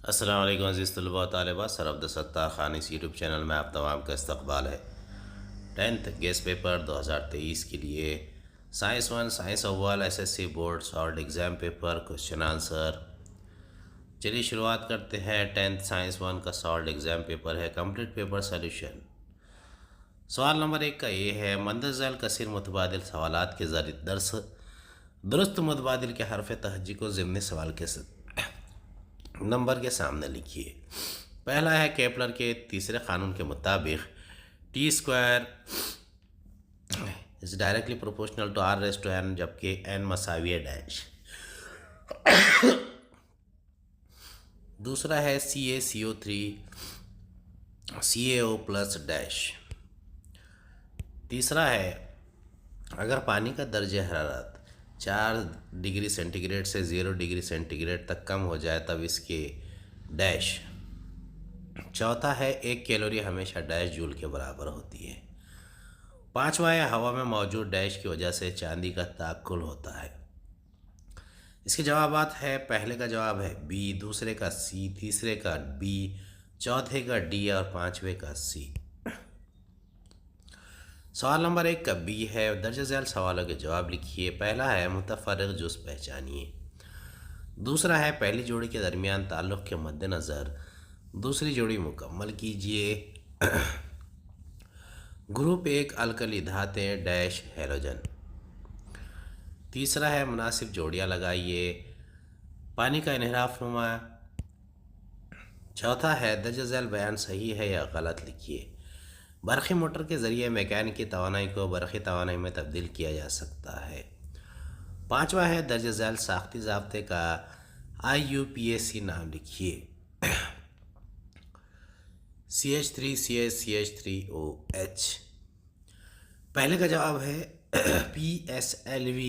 السلام علیکم عزیز طلباء و طالبات، سر عبدالستار خان اس یوٹیوب چینل میں آپ تمام کا استقبال ہے۔ 10th گیس پیپر 2023 کے لیے سائنس 1 سائنس اول SSC board solid exam paper question answer. چلیے شروعات کرتے ہیں۔ 10th سائنس 1 کا سالڈ ایگزام پیپر ہے کمپلیٹ پیپر سولیوشن۔ سوال نمبر 1 کا یہ ہے، مندرجہ ذیل کثیر متبادل سوالات کے ذریعے درست متبادل کے حرف تہجی کو ضمنی سوال کے نمبر کے سامنے لکھیے۔ پہلا ہے کیپلر کے تیسرے قانون کے مطابق T square is directly proportional to R raise to N, جبکہ این مساوی ہے ڈیش۔ دوسرا ہے CaCO3 CaO پلس ڈیش۔ تیسرا ہے اگر پانی کا درجہ حرارت 4 ڈگری سینٹی گریڈ سے 0 ڈگری سینٹی گریڈ تک کم ہو جائے تب اس کے ڈیش۔ چوتھا ہے 1 کیلوری ہمیشہ ڈیش جول کے برابر ہوتی ہے۔ پانچواں ہے ہوا میں موجود ڈیش کی وجہ سے چاندی کا تآکل ہوتا ہے۔ اس کے جوابات ہے، پہلے کا جواب ہے B، دوسرے کا C، تیسرے کا B، چوتھے کا D اور پانچویں کا C۔ سوال نمبر 1 کا B ہے، درجہ ذیل سوالوں کے جواب لکھیے۔ پہلا ہے متفرق جز پہچانیے۔ دوسرا ہے پہلی جوڑی کے درمیان تعلق کے مد نظر دوسری جوڑی مکمل کیجیے۔ گروپ 1 الکلی دھاتیں ڈیش ہیلوجن۔ تیسرا ہے مناسب جوڑیاں لگائیے۔ پانی کا انحراف نما۔ چوتھا ہے درجہ ذیل بیان صحیح ہے یا غلط لکھیے۔ برقی موٹر کے ذریعے میکینکی توانائی کو برقی توانائی میں تبدیل کیا جا سکتا ہے۔ پانچواں ہے درجہ ذیل ساختی ضابطے کا IUPAC نام لکھیے۔ CH3CH3OH۔ پہلے کا جواب ہے PSLV،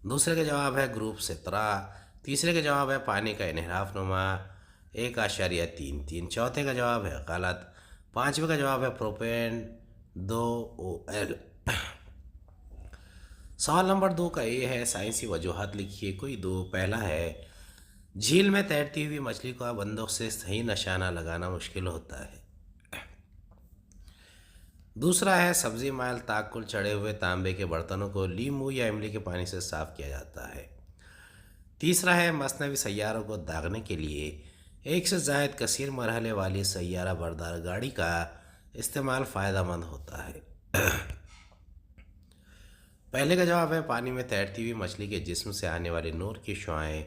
دوسرے کا جواب ہے گروپ 17، تیسرے کا جواب ہے پانی کا انحراف نما 1.33، چوتھے کا جواب ہے غلط، پانچویں کا جواب ہے پروپین 2OL۔ سوال نمبر 2 کا یہ ہے، سائنسی وجوہات لکھیے کوئی دو۔ پہلا ہے جھیل میں تیرتی ہوئی مچھلی کو بندوق سے صحیح نشانہ لگانا مشکل ہوتا ہے۔ دوسرا ہے سبزی مائل تآکل چڑھے ہوئے تانبے کے برتنوں کو لیموں یا املی کے پانی سے صاف کیا جاتا ہے۔ تیسرا ہے مصنوعی سیاروں کو داغنے کے لیے ایک سے زائد کثیر مرحلے والی سیارہ بردار گاڑی کا استعمال فائدہ مند ہوتا ہے۔ پہلے کا جواب ہے پانی میں تیرتی ہوئی مچھلی کے جسم سے آنے والی نور کی شعاعیں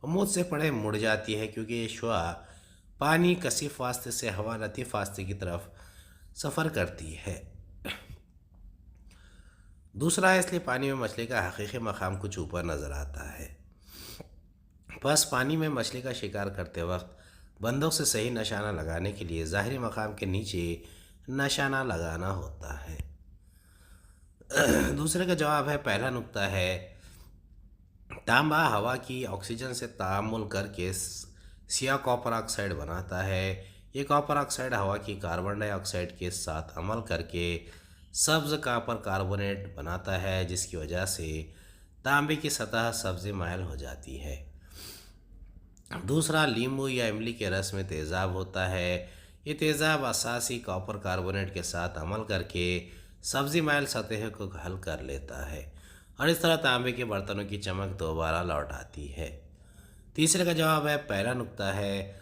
عمود سے پڑھے مڑ جاتی ہے، کیونکہ یہ شعاع پانی کثیف واسطے سے ہوا لطیف واسطے کی طرف سفر کرتی ہے۔ دوسرا ہے اس لیے پانی میں مچھلی کا حقیقی مقام کچھ اوپر نظر آتا ہے۔ بس پانی میں مچھلی کا شکار کرتے وقت بندوق سے صحیح نشانہ لگانے کے لیے ظاہری مقام کے نیچے نشانہ لگانا ہوتا ہے۔ دوسرے کا جواب ہے پہلا نقطہ ہے تانبا ہوا کی آکسیجن سے تعامل کر کے سیاہ کاپر آکسائڈ بناتا ہے۔ یہ کاپر آکسائڈ ہوا کی کاربن ڈائی آکسائڈ کے ساتھ عمل کر کے سبز کاپر کاربونیٹ بناتا ہے، جس کی وجہ سے تانبے کی سطح سبزی مائل ہو جاتی ہے۔ دوسرا لیموں یا املی کے رس میں تیزاب ہوتا ہے۔ یہ تیزاب اساسی کاپر کاربونیٹ کے ساتھ عمل کر کے سبزی مائل سطح کو حل کر لیتا ہے اور اس طرح تانبے کے برتنوں کی چمک دوبارہ لوٹ آتی ہے۔ تیسرے کا جواب ہے پہلا نقطہ ہے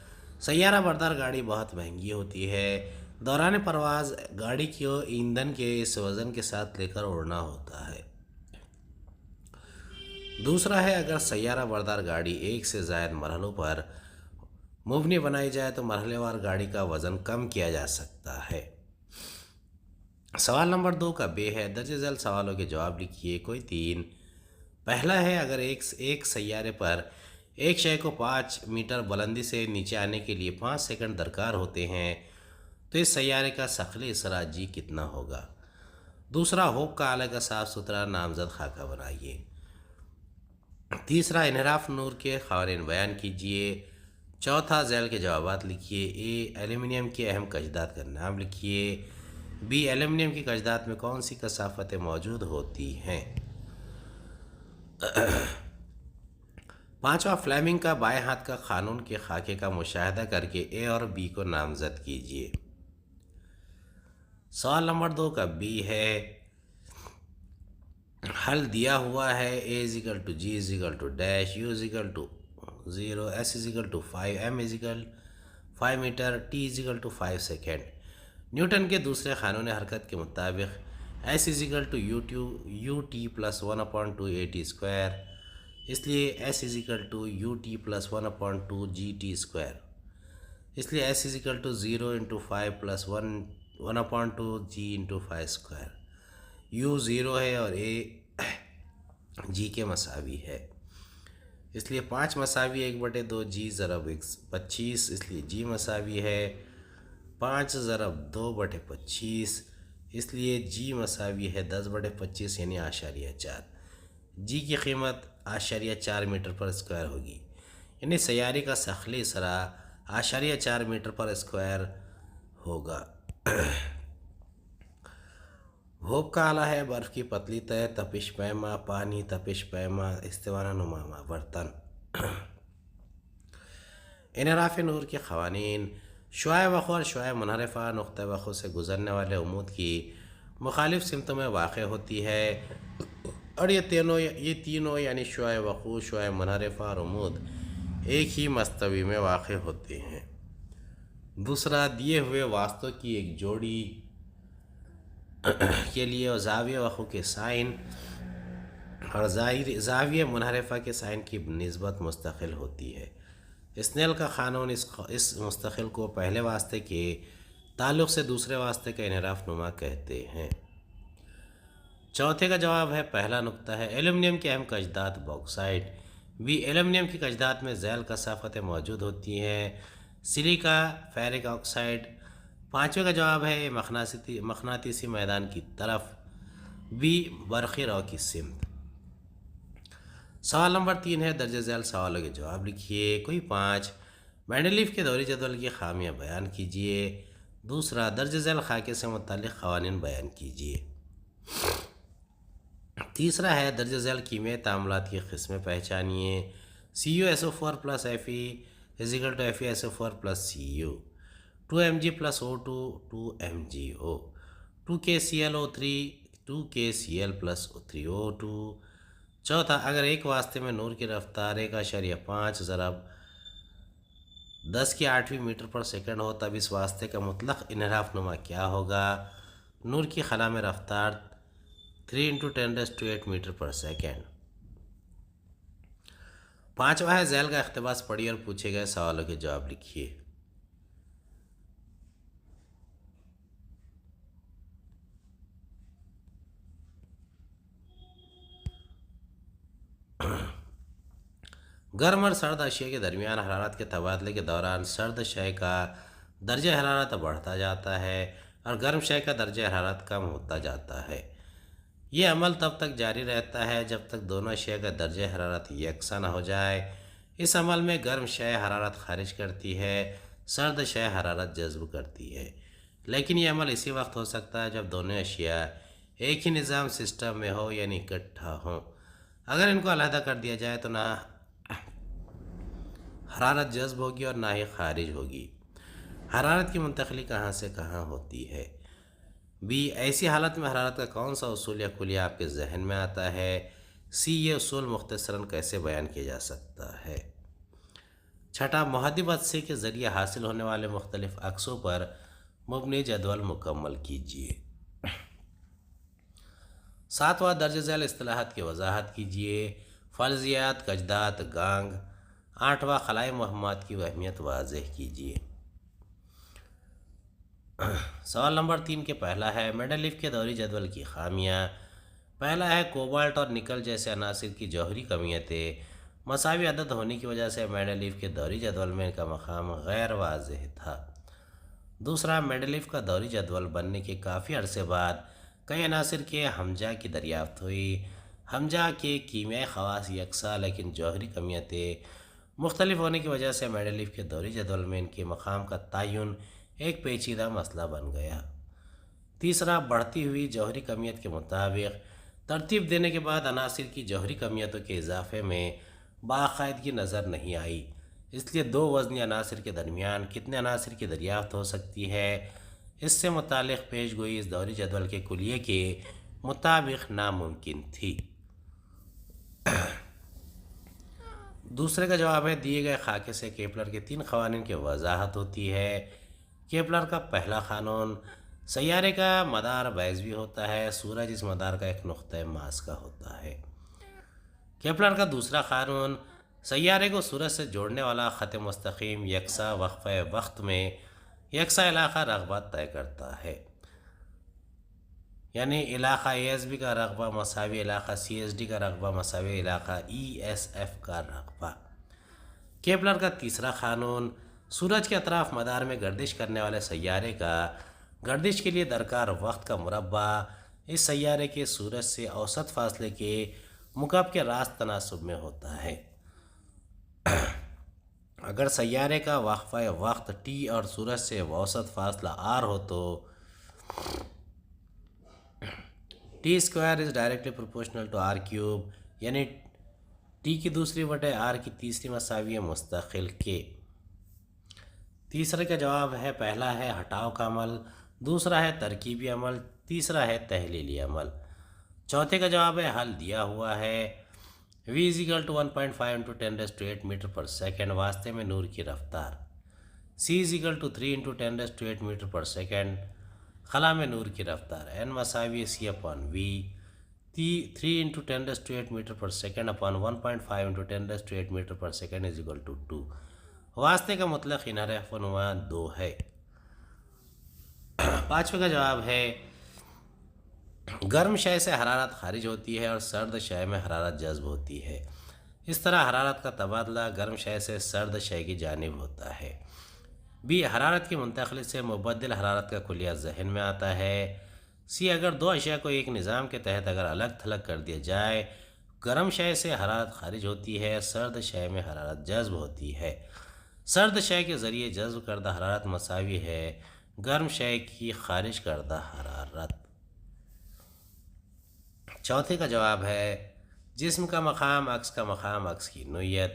سیارہ بردار گاڑی بہت مہنگی ہوتی ہے۔ دوران پرواز گاڑی کو ایندھن کے اس وزن کے ساتھ لے کر اڑنا ہوتا ہے۔ دوسرا ہے اگر سیارہ بردار گاڑی ایک سے زائد مرحلوں پر مبنی بنائی جائے تو مرحلے وار گاڑی کا وزن کم کیا جا سکتا ہے۔ سوال نمبر 2 کا B ہے، درجہ ذیل سوالوں کے جواب لکھیے کوئی 3۔ پہلا ہے اگر ایک سیارے پر ایک شے کو 5 میٹر بلندی سے نیچے آنے کے لیے 5 سیکنڈ درکار ہوتے ہیں تو اس سیارے کا ثقلی اسرا G کتنا ہوگا؟ دوسرا ہوپ کا آلہ کا صاف ستھرا نامزد خاکہ بنائیے۔ تیسرا انحراف نور کے قوانین بیان کیجیے۔ چوتھا ذیل کے جوابات لکھیے۔ A ایلومینیم کی اہم کشدات کا نام لکھیے۔ B ایلومینیم کی کشدات میں کون سی کثافتیں موجود ہوتی ہیں؟ پانچواں، فلیمنگ کا بائیں ہاتھ کا قانون کے خاکے کا مشاہدہ کر کے اے اور بی کو نامزد کیجیے۔ سوال نمبر 2 کا بی ہے، حل دیا ہوا ہے A = G = dash, U = 0، S = 5، M = 5 metre, T = 5 second. Newton کے دوسرے قانون حرکت کے مطابق S = ut + 1/2at²، اس لیے S = ut + 1/2gt²، اس لیے S = 0 × 5 + 1/2g × 5²۔ U 0 ہے اور A G کے مساوی ہے، اس لیے 5 مساوی 1/2 G ضرب 25، اس لیے G مساوی ہے 5 ضرب 2/25، اس لیے G مساوی ہے 10/25 یعنی 0.4۔ G کی قیمت 0.4 میٹر پر اسکوائر ہوگی، یعنی سیارے کا ساحلی سرا 0.4 میٹر پر اسکوائر ہوگا۔ بھوپ کا آلہ ہے، برف کی پتلی تہ، تپش پیما پانی، تپش پیما استوانہ نما برتن۔ انحراف نور کے قوانین، شعاع وقوع اور شعاع منحرفہ نقطہ وقوع سے گزرنے والے عمود کی مخالف سمتوں میں واقع ہوتی ہے، اور یہ تینوں یعنی شعاع وقوع، شعاع منحرفہ اور عمود ایک ہی مستوی میں واقع ہوتے ہیں۔ دوسرا، دیے ہوئے واسطوں کی ایک جوڑی کے لیے زاویہ وقوع کے سائن اور زاویہ منحرفہ کے سائن کی نسبت مستقل ہوتی ہے۔ اسنیل کا قانون اس مستقل کو پہلے واسطے کے تعلق سے دوسرے واسطے کا انحراف نما کہتے ہیں۔ چوتھے کا جواب ہے، پہلا نقطہ ہے، ایلومینیم کے اہم کجدات باکسائٹ۔ بی، ایلومینیم کی کجدات میں ذیل کثافتیں موجود ہوتی ہیں، سلیکا، فیرک آکسائڈ۔ پانچویں کا جواب ہے، مقناطیسی میدان کی طرف، بی، برقی رو کی سمت۔ سوال نمبر 3 ہے، درجہ ذیل سوالوں کے جواب لکھیے۔ کوئی 5 مینڈلیف کے دوہری جدول کی خامیاں بیان کیجیے۔ دوسرا، درجہ ذیل خاکے سے متعلق قوانین بیان کیجیے۔ تیسرا ہے، درجہ ذیل کیمیائی تعاملات کی قسمیں پہچانیے۔ CuSO4 + Fe = FeSO4 + Cu، 2Mg + O2 2MgO، 2KClO3 2KCl + 3O2۔ چوتھا، اگر ایک واسطے میں نور کی رفتار 1.5 ضرب 10⁸ میٹر پر سیکنڈ ہو، تب اس واسطے کا مطلق انحراف نما کیا ہوگا؟ نور کی خلا میں رفتار 3 × 10⁸ میٹر پر سیکنڈ۔ پانچواں ہے، ذیل کا اقتباس پڑھیے اور پوچھے گئے سوالوں کے جواب لکھیے۔ گرم اور سرد اشیاء کے درمیان حرارت کے تبادلے کے دوران سرد شے کا درجہ حرارت بڑھتا جاتا ہے اور گرم شے کا درجہ حرارت کم ہوتا جاتا ہے۔ یہ عمل تب تک جاری رہتا ہے جب تک دونوں اشیاء کا درجہ حرارت یکساں نہ ہو جائے۔ اس عمل میں گرم شے حرارت خارج کرتی ہے، سرد شے حرارت جذب کرتی ہے، لیکن یہ عمل اسی وقت ہو سکتا ہے جب دونوں اشیاء ایک ہی نظام سسٹم میں ہو، یعنی اکٹھا ہوں۔ اگر ان کو علیحدہ کر دیا جائے تو نہ حرارت جذب ہوگی اور نہ ہی خارج ہوگی۔ حرارت کی منتقلی کہاں سے کہاں ہوتی ہے؟ بی، ایسی حالت میں حرارت کا کون سا اصول یا کلیہ آپ کے ذہن میں آتا ہے؟ سی، یہ اصول مختصراً کیسے بیان کیا جا سکتا ہے؟ چھٹا، محدب عدسے کے ذریعے حاصل ہونے والے مختلف عکسوں پر مبنی جدول مکمل کیجیے۔ ساتواں، درجہ ذیل اصطلاحات کی وضاحت کیجیے۔ فلزیات، کجدات، گانگ۔ آٹھواں، خلائی مہمات کی اہمیت واضح کیجیے۔ سوال نمبر 3 کے پہلا ہے، مینڈلیف کے دوہری جدول کی خامیاں۔ پہلا ہے، کوبالٹ اور نکل جیسے عناصر کی جوہری کمیتیں مساوی عدد ہونے کی وجہ سے مینڈلیف کے دوہری جدول میں ان کا مقام غیر واضح تھا۔ دوسرا، مینڈلیف کا دوہری جدول بننے کے کافی عرصے بعد کئی عناصر کے ہمجا کی دریافت ہوئی۔ ہمجا کے کیمیائی خواص یکساں لیکن جوہری کمیتیں مختلف ہونے کی وجہ سے مینڈلیف کے دوہری جدول میں ان کے مقام کا تعین ایک پیچیدہ مسئلہ بن گیا۔ تیسرا، بڑھتی ہوئی جوہری کمیت کے مطابق ترتیب دینے کے بعد عناصر کی جوہری کمیتوں کے اضافے میں باقاعدگی نظر نہیں آئی، اس لیے دو وزنی عناصر کے درمیان کتنے عناصر کی دریافت ہو سکتی ہے، اس سے متعلق پیش گوئی اس دوہری جدول کے کلیے کے مطابق ناممکن تھی۔ دوسرے کا جواب ہے دیے گئے خاکے سے کیپلر کے 3 قوانین کی وضاحت ہوتی ہے۔ کیپلر کا پہلا قانون، سیارے کا مدار بیضوی ہوتا ہے، سورج اس مدار کا ایک نقطہ ماس کا ہوتا ہے۔ کیپلر کا دوسرا قانون، سیارے کو سورج سے جوڑنے والا خط مستقیم یکساں وقفہ وقت میں یکساں علاقہ رقبہ طے کرتا ہے، یعنی علاقہ ASB کا رقبہ مساوی علاقہ CSD کا رقبہ مساوی علاقہ ESF کا رقبہ۔ کیپلر کا تیسرا قانون، سورج کے اطراف مدار میں گردش کرنے والے سیارے کا گردش کے لیے درکار وقت کا مربع اس سیارے کے سورج سے اوسط فاصلے کے مکعب کے راست تناسب میں ہوتا ہے۔ اگر سیارے کا وقفہ وقت T اور سورج سے اوسط فاصلہ R ہو تو T square is directly proportional to R cube, یعنی T کی دوسری بٹے R کی تیسری مساوی ہے مستقل کے۔ تیسرے کا جواب ہے، پہلا ہے ہٹاؤ کا عمل، دوسرا ہے ترکیبی عمل، تیسرا ہے تحلیلی عمل۔ چوتھے کا جواب ہے حل دیا ہوا ہے، V = 1.5 × 10⁸ میٹر پر سیکنڈ واسطے میں نور کی رفتار، C = 3 × 10⁸ میٹر پر سیکنڈ خلا میں نور کی رفتار، N مساوی C/V، 3 × 10⁸ میٹر پر سیکنڈ اپان 1.5 × 10⁸ میٹر پر سیکنڈ = 2۔ واسطے کا مطلق انحراف نما 2 ہے۔ پانچویں کا جواب ہے، گرم شے سے حرارت خارج ہوتی ہے اور سرد شے میں حرارت جذب ہوتی ہے، اس طرح حرارت کا تبادلہ گرم شے سے سرد شے کی جانب ہوتا ہے۔ B، حرارت کی منتقلی سے مبدل حرارت کا کلیہ ذہن میں آتا ہے۔ C، اگر دو اشیاء کو ایک نظام کے تحت اگر الگ تھلگ کر دیا جائے، گرم شے سے حرارت خارج ہوتی ہے، سرد شے میں حرارت جذب ہوتی ہے، سرد شے کے ذریعے جذب کردہ حرارت مساوی ہے گرم شے کی خارج کردہ حرارت۔ چوتھے کا جواب ہے، جسم کا مقام عکس کا مقام عکس کی نوعیت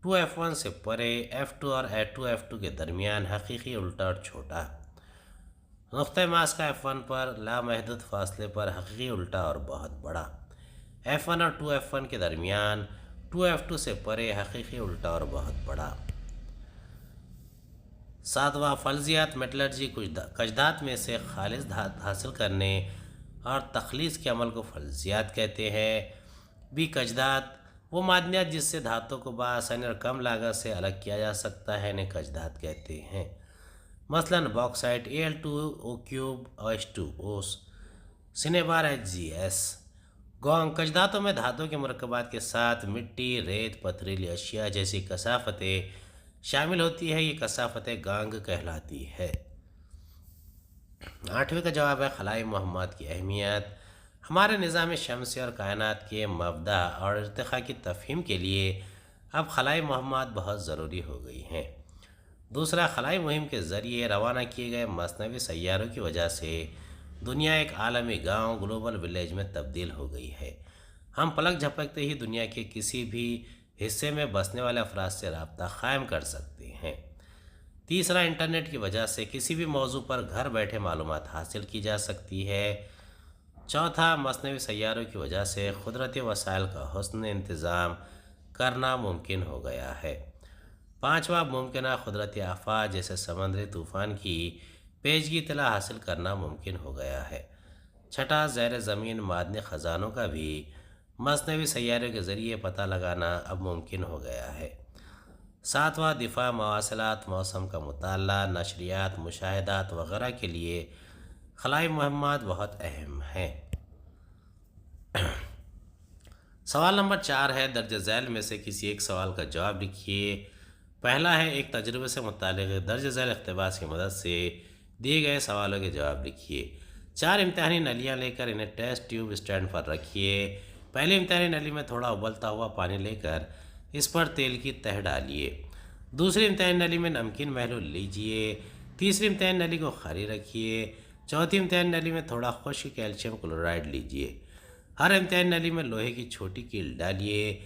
2F1 سے پرے F2 اور 2F2 کے درمیان حقیقی الٹا اور چھوٹا، نقطہ ماس کا F1 پر لامحدود فاصلے پر حقیقی الٹا اور بہت بڑا، F1 اور 2F1 کے درمیان 2F2 سے پرے حقیقی الٹا اور بہت بڑا۔ ساتواں، فلزیات میٹلرجی کجدات میں سے خالص دھات حاصل کرنے اور تخلیص کے عمل کو فلزیات کہتے ہیں۔ B، کجدات وہ معدنیات جس سے دھاتوں کو بآسانی اور کم لاگت سے الگ کیا جا سکتا ہے انہیں کجدات کہتے ہیں، مثلاً باکسائٹ Al2O3OH2O، سنیبار HgS۔ گونگ، کجداتوں میں دھاتوں کے مرکبات کے ساتھ مٹی، ریت، پتھریلی اشیاء جیسی کثافتیں شامل ہوتی ہے، یہ کثافتیں گانگ کہلاتی ہے۔ آٹھویں کا جواب ہے، خلائی مہمات کی اہمیت۔ ہمارے نظام شمسی اور کائنات کے مبدأ اور ارتقاء کی تفہیم کے لیے اب خلائی مہمات بہت ضروری ہو گئی ہیں۔ دوسرا، خلائی مہم کے ذریعے روانہ کیے گئے مصنوعی سیاروں کی وجہ سے دنیا ایک عالمی گاؤں گلوبل ولیج میں تبدیل ہو گئی ہے۔ ہم پلک جھپکتے ہی دنیا کے کسی بھی حصے میں بسنے والے افراد سے رابطہ قائم کر سکتے ہیں۔ تیسرا، انٹرنیٹ کی وجہ سے کسی بھی موضوع پر گھر بیٹھے معلومات حاصل کی جا سکتی ہے۔ چوتھا، مصنوعی سیاروں کی وجہ سے قدرتی وسائل کا حسن انتظام کرنا ممکن ہو گیا ہے۔ پانچواں، ممکنہ قدرتی آفات جیسے سمندری طوفان کی پیشگی اطلاع حاصل کرنا ممکن ہو گیا ہے۔ چھٹا، زیر زمین معدنی خزانوں کا بھی مصنوعی سیاروں کے ذریعے پتہ لگانا اب ممکن ہو گیا ہے۔ ساتواں، دفاع، مواصلات، موسم کا مطالعہ، نشریات، مشاہدات وغیرہ کے لیے خلائی مہمات بہت اہم ہیں۔ سوال نمبر 4 ہے، درج ذیل میں سے کسی ایک سوال کا جواب لکھیے۔ پہلا ہے، ایک تجربے سے متعلق درج ذیل اقتباس کی مدد سے دیے گئے سوالوں کے جواب لکھیے۔ 4 امتحانی نلیاں لے کر انہیں ٹیسٹ ٹیوب اسٹینڈ پر رکھیے۔ پہلی امتحانی نلی میں تھوڑا ابلتا ہوا پانی لے کر اس پر تیل کی تہ ڈالیے۔ دوسری امتحانی نلی میں نمکین محلول لیجیے۔ تیسری امتحانی نلی کو خالی رکھیے۔ چوتھی امتحانی نلی میں تھوڑا خشک کیلشیم کلورائڈ لیجیے۔ ہر امتحانی نلی میں لوہے کی چھوٹی کیل ڈالیے۔